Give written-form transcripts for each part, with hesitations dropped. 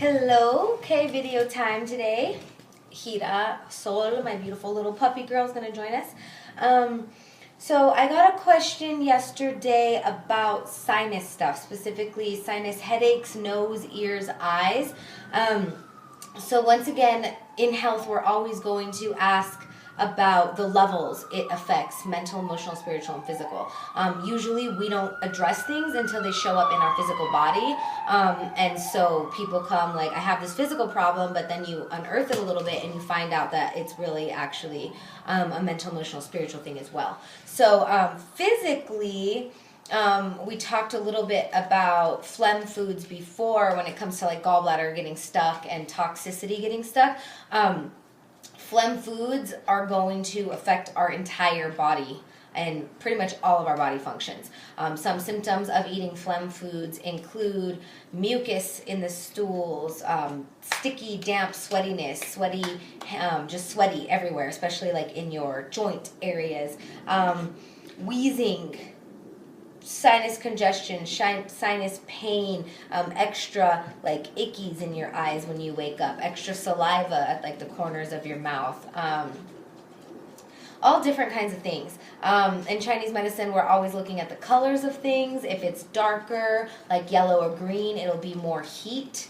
Hello, okay, video time today. Hira, Sol, my beautiful little puppy girl, is going to join us. So I got a question yesterday about sinus stuff, specifically sinus headaches, nose, ears, eyes. So once again, in health, we're always going to ask about the levels it affects mental, emotional, spiritual, and physical. Usually we don't address things until they show up in our physical body. And so people come like, I have this physical problem, but then you unearth it a little bit and you find out that it's really actually a mental, emotional, spiritual thing as well. So physically, we talked a little bit about phlegm foods before when it comes to like gallbladder getting stuck and toxicity getting stuck. Phlegm foods are going to affect our entire body and pretty much all of our body functions. Some symptoms of eating phlegm foods include mucus in the stools, sticky, damp sweatiness, just sweaty everywhere, especially like in your joint areas, wheezing, sinus congestion, sinus pain, extra like ickies in your eyes when you wake up, extra saliva at like the corners of your mouth, all different kinds of things. In Chinese medicine, we're always looking at the colors of things. If it's darker, like yellow or green, it'll be more heat,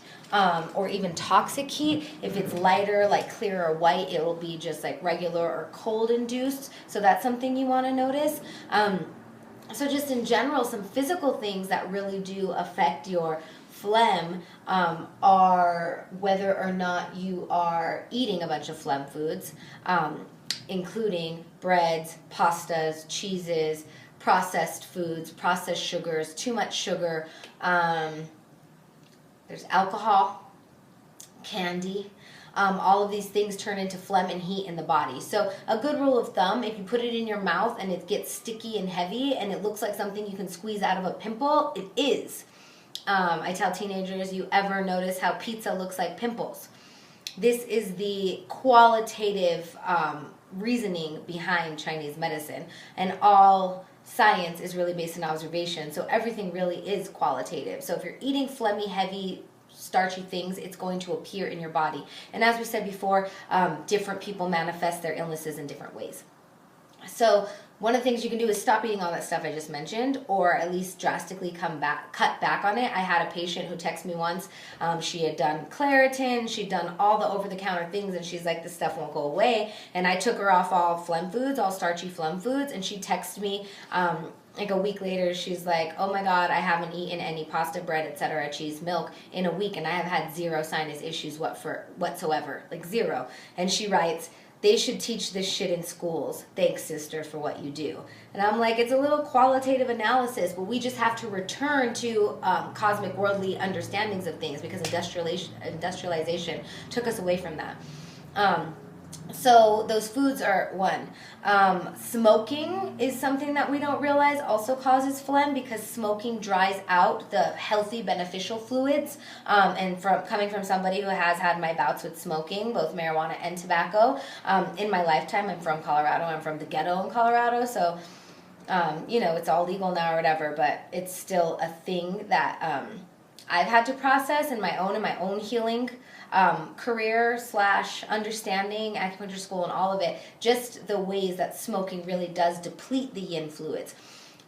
or even toxic heat. If it's lighter, like clear or white, it'll be just like regular or cold induced. So that's something you want to notice. So just in general, some physical things that really do affect your phlegm are whether or not you are eating a bunch of phlegm foods, including breads, pastas, cheeses, processed foods, processed sugars, too much sugar. There's alcohol, candy. All of these things turn into phlegm and heat in the body. So a good rule of thumb, if you put it in your mouth and it gets sticky and heavy and it looks like something you can squeeze out of a pimple, it is. I tell teenagers, you ever notice how pizza looks like pimples? This is the qualitative reasoning behind Chinese medicine. And all science is really based on observation. So everything really is qualitative. So if you're eating phlegmy, heavy, starchy things, it's going to appear in your body. And as we said before, different people manifest their illnesses in different ways. So one of the things you can do is stop eating all that stuff I just mentioned, or at least drastically cut back on it. I had a patient who texted me once. She had done Claritin, she'd done all the over-the-counter things, and she's like, this stuff won't go away. And I took her off all phlegm foods, all starchy phlegm foods, and she texted me like a week later. She's like, oh my God, I haven't eaten any pasta, bread, etc., cheese, milk in a week, and I have had zero sinus issues whatsoever, like zero. And she writes, they should teach this shit in schools. Thanks, sister, for what you do. And I'm like, it's a little qualitative analysis, but we just have to return to cosmic worldly understandings of things because industrialization took us away from that. So those foods are one. Smoking is something that we don't realize also causes phlegm because smoking dries out the healthy beneficial fluids. And coming from somebody who has had my bouts with smoking, both marijuana and tobacco, in my lifetime, I'm from Colorado. I'm from the ghetto in Colorado. So, it's all legal now or whatever, but it's still a thing that I've had to process in my own healing career / understanding, acupuncture school and all of it, just the ways that smoking really does deplete the yin fluids.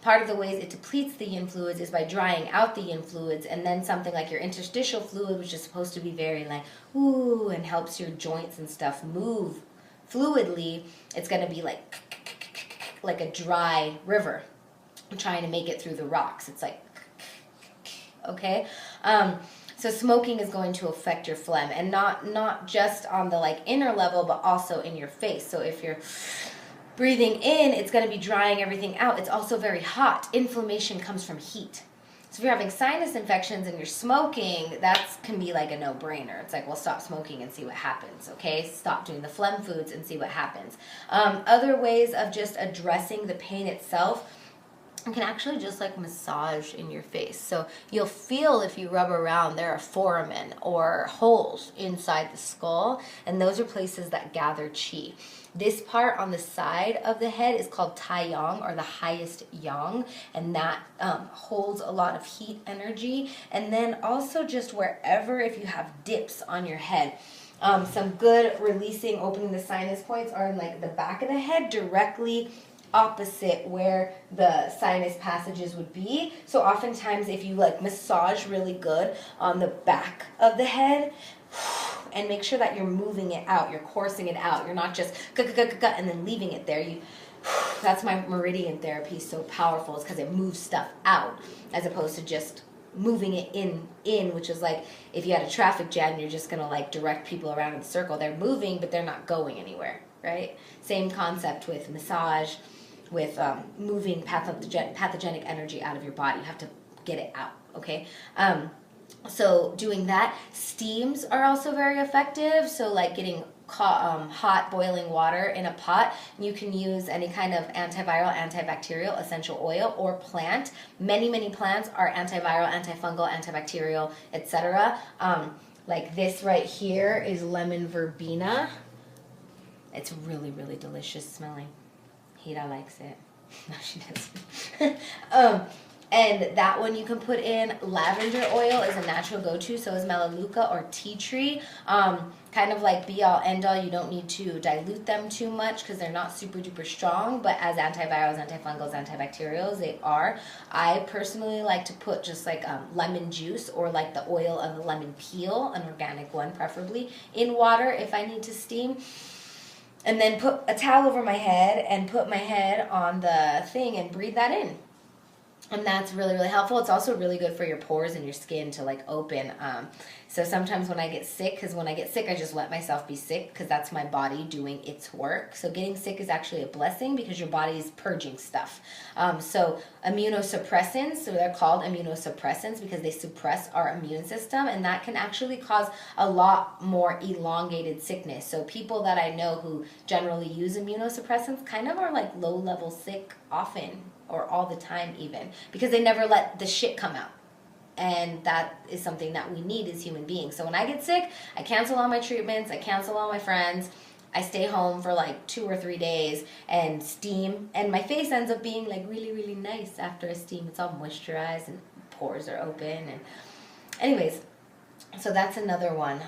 Part of the ways it depletes the yin fluids is by drying out the yin fluids, and then something like your interstitial fluid, which is supposed to be very like, ooh, and helps your joints and stuff move fluidly, it's going to be like a dry river trying to make it through the rocks. It's like, okay? So smoking is going to affect your phlegm, and not just on the like inner level, but also in your face. So if you're breathing in, it's going to be drying everything out. It's also very hot. Inflammation comes from heat. So if you're having sinus infections and you're smoking, that can be like a no-brainer. It's like, well, stop smoking and see what happens, okay? Stop doing the phlegm foods and see what happens. Other ways of just addressing the pain itself, you can actually just like massage in your face. So you'll feel if you rub around, there are foramen or holes inside the skull, and those are places that gather chi. This part on the side of the head is called Tai Yang, or the highest yang, and that holds a lot of heat energy. And then also just wherever, if you have dips on your head, some good releasing, opening the sinus points are in like the back of the head, directly opposite where the sinus passages would be. So oftentimes if you like massage really good on the back of the head, and make sure that you're moving it out, you're coursing it out, you're not just and then leaving it there. That's my meridian therapy is so powerful, is because it moves stuff out as opposed to just moving it in, which is like if you had a traffic jam, you're just gonna like direct people around in a circle. They're moving, but they're not going anywhere, right? Same concept with massage, with moving pathogenic energy out of your body. You have to get it out, okay? So doing that. Steams are also very effective. So like getting hot boiling water in a pot. You can use any kind of antiviral, antibacterial, essential oil, or plant. Many plants are antiviral, antifungal, antibacterial, etc. Like this right here is lemon verbena. It's really delicious smelling. Hida likes it. No, she doesn't. And that one you can put in. Lavender oil is a natural go-to, so is melaleuca or tea tree. Kind of like be-all, end-all. You don't need to dilute them too much because they're not super duper strong, but as antivirals, antifungals, antibacterials, they are. I personally like to put just like lemon juice, or like the oil of the lemon peel, an organic one preferably, in water if I need to steam. And then put a towel over my head and put my head on the thing and breathe that in. And that's really helpful. It's also really good for your pores and your skin to like open. So sometimes when I get sick, because when I get sick, I just let myself be sick because that's my body doing its work. So getting sick is actually a blessing because your body is purging stuff. So immunosuppressants, so they're called immunosuppressants because they suppress our immune system, and that can actually cause a lot more elongated sickness. So people that I know who generally use immunosuppressants kind of are like low-level sick often, or all the time even, because they never let the shit come out. And that is something that we need as human beings. So when I get sick, I cancel all my treatments, I cancel all my friends, I stay home for like 2 or 3 days and steam, and my face ends up being like really nice after I steam. It's all moisturized and pores are open. And anyways, so that's another one.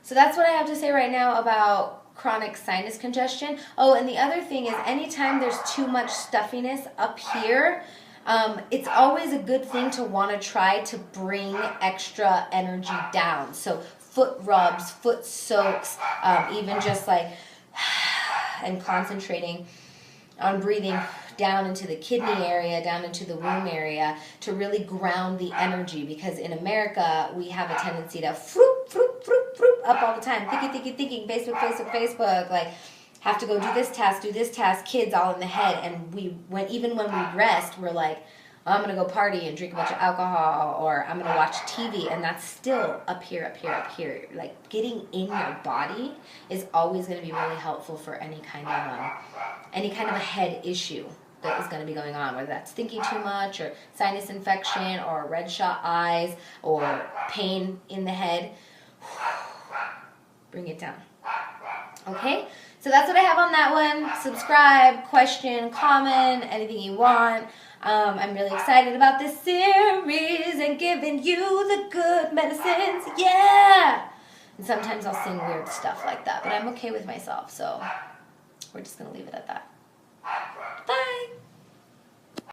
So that's what I have to say right now about chronic sinus congestion. Oh, and the other thing is anytime there's too much stuffiness up here, it's always a good thing to want to try to bring extra energy down. So foot rubs, foot soaks, even just like and concentrating on breathing down into the kidney area, down into the womb area, to really ground the energy, because in America we have a tendency to up all the time, thinking, Facebook, like have to go do this task, kids all in the head, and even when we rest, we're like, oh, I'm gonna go party and drink a bunch of alcohol, or I'm gonna watch TV, and that's still up here. Like getting in your body is always gonna be really helpful for any kind of a head issue that is going to be going on, whether that's thinking too much, or sinus infection, or red shot eyes, or pain in the head. Bring it down. Okay? So that's what I have on that one. Subscribe, question, comment, anything you want. I'm really excited about this series and giving you the good medicines. Yeah! And sometimes I'll sing weird stuff like that, but I'm okay with myself, so we're just going to leave it at that.